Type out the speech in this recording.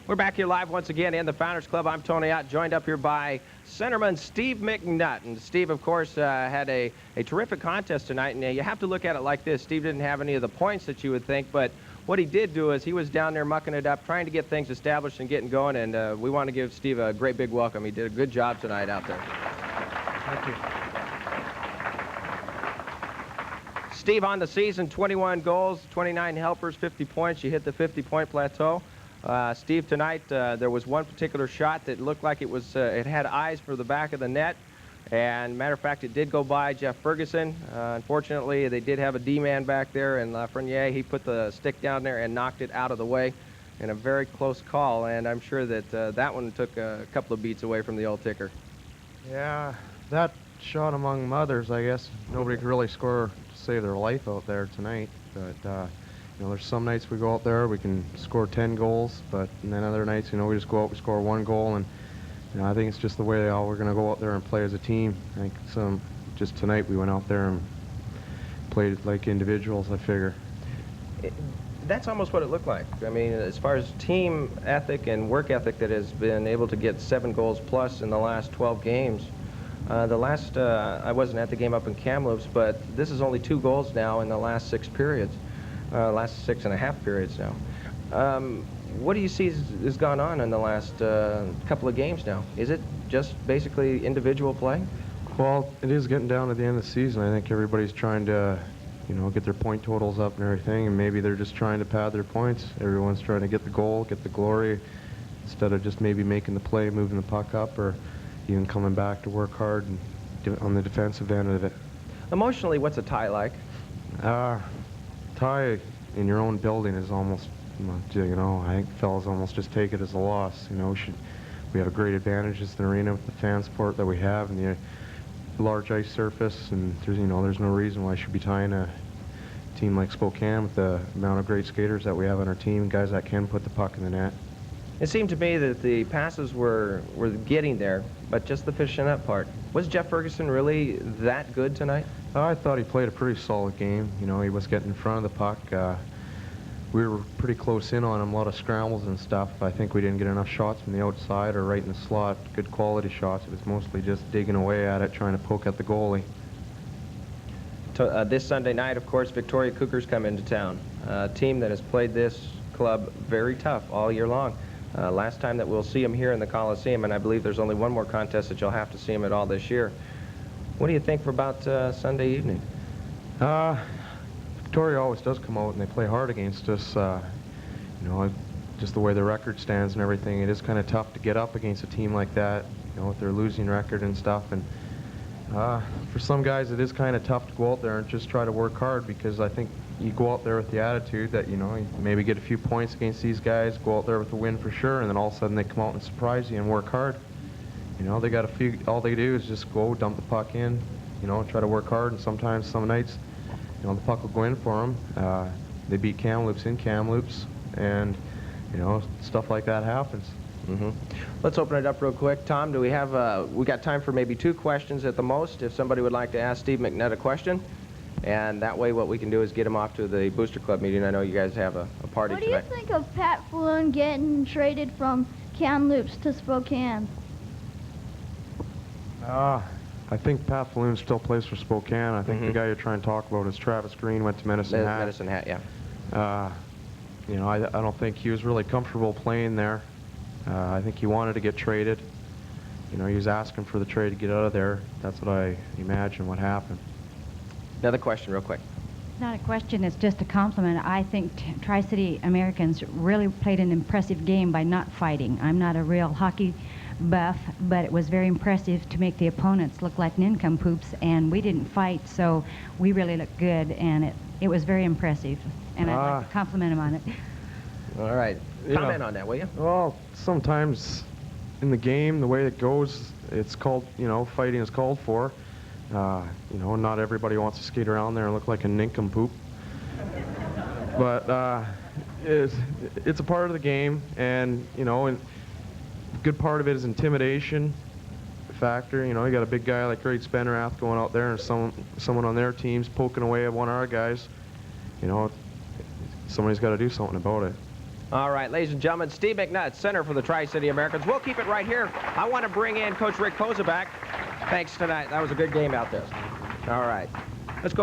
We're back here live once again in the Founders Club. I'm Tony Ott, joined up here by centerman Steve McNutt. And Steve, of course, had a terrific contest tonight. And you have to look at it like this. Steve didn't have any of the points that you would think, but what he did do is he was down there mucking it up, trying to get things established and getting going. And we want to give Steve a great big welcome. He did a good job tonight out there. Thank you. Steve, on the season, 21 goals, 29 helpers, 50 points. You hit the 50-point plateau. Steve, tonight there was one particular shot that looked like it was it had eyes for the back of the net, and matter of fact, it did go by Jeff Ferguson. Unfortunately, they did have a D-man back there, and Lafreniere, he put the stick down there and knocked it out of the way in a very close call, and I'm sure that that one took a couple of beats away from the old ticker. Yeah, that shot among others, I guess nobody could really score to save their life out there tonight, but you know, there's some nights we go out there, we can score 10 goals, but and then other nights, you know, we just go out, we score 1 goal, and you know, I think it's just the way we're going to go out there and play as a team. I think just tonight we went out there and played like individuals, I figure. That's almost what it looked like. I mean, as far as team ethic and work ethic that has been able to get 7 goals plus in the last 12 games. I wasn't at the game up in Kamloops, but this is only 2 goals now in the last 6 periods. Last 6.5 periods now. What do you see has gone on in the last couple of games now? Is it just basically individual play? Well, it is getting down to the end of the season. I think everybody's trying to, you know, get their point totals up and everything, and maybe they're just trying to pad their points. Everyone's trying to get the goal, get the glory, instead of just maybe making the play, moving the puck up, or even coming back to work hard and on the defensive end of it. Emotionally, what's a tie like? Tie in your own building is almost, you know, I think fellas almost just take it as a loss. You know, we have a great advantage as an arena with the fan support that we have and the large ice surface, and there's, you know, there's no reason why I should be tying a team like Spokane with the amount of great skaters that we have on our team, guys that can put the puck in the net. It seemed to me that the passes were getting there, but just the fishing up part. Was Jeff Ferguson really that good tonight? I thought he played a pretty solid game. You know, he was getting in front of the puck. We were pretty close in on him, a lot of scrambles and stuff. I think we didn't get enough shots from the outside or right in the slot, good quality shots. It was mostly just digging away at it, trying to poke at the goalie. This Sunday night, of course, Victoria Cougars come into town, a team that has played this club very tough all year long. Last time that we'll see them here in the Coliseum, and I believe there's only one more contest that you'll have to see them at all this year. What do you think for about Sunday evening? Victoria always does come out and they play hard against us. You know, just the way the record stands and everything, it is kind of tough to get up against a team like that, you know, with their losing record and stuff. And for some guys, it is kind of tough to go out there and just try to work hard, because I think you go out there with the attitude that, you know, you maybe get a few points against these guys, go out there with a win for sure, and then all of a sudden they come out and surprise you and work hard. You know, they got all they do is just go dump the puck in, you know, try to work hard, and sometimes, some nights, you know, the puck will go in for them. They beat Kamloops in Kamloops, and, you know, stuff like that happens. Mm-hmm. Let's open it up real quick. Tom, do we have, we got time for maybe 2 questions at the most, if somebody would like to ask Steve McNutt a question. And that way what we can do is get him off to the Booster Club meeting. I know you guys have a party tonight. What do you think of Pat Falloon getting traded from Kamloops to Spokane? I think Pat Falloon still plays for Spokane. I think the guy you're trying to talk about is Travis Green, went to Medicine Hat. Medicine Hat, yeah. You know, I don't think he was really comfortable playing there. I think he wanted to get traded. You know, he was asking for the trade to get out of there. That's what I imagine what happened. Another question real quick. Not a question, it's just a compliment. I think Tri-City Americans really played an impressive game by not fighting. I'm not a real hockey buff, but it was very impressive to make the opponents look like nincompoops, and we didn't fight, so we really looked good, and it was very impressive, and I'd like to compliment him on it. All right. Comment on that, will you? Well, sometimes in the game, the way it goes, it's called, you know, fighting is called for. You know, not everybody wants to skate around there and look like a nincompoop. But it's a part of the game, and, you know, and a good part of it is intimidation factor. You know, you got a big guy like Greg Spenrath going out there, and someone on their team's poking away at one of our guys. You know, somebody's got to do something about it. All right, ladies and gentlemen, Steve McNutt, center for the Tri-City Americans. We'll keep it right here. I want to bring in Coach Rick Koza back. Thanks tonight. That was a good game out there. All right. Let's go.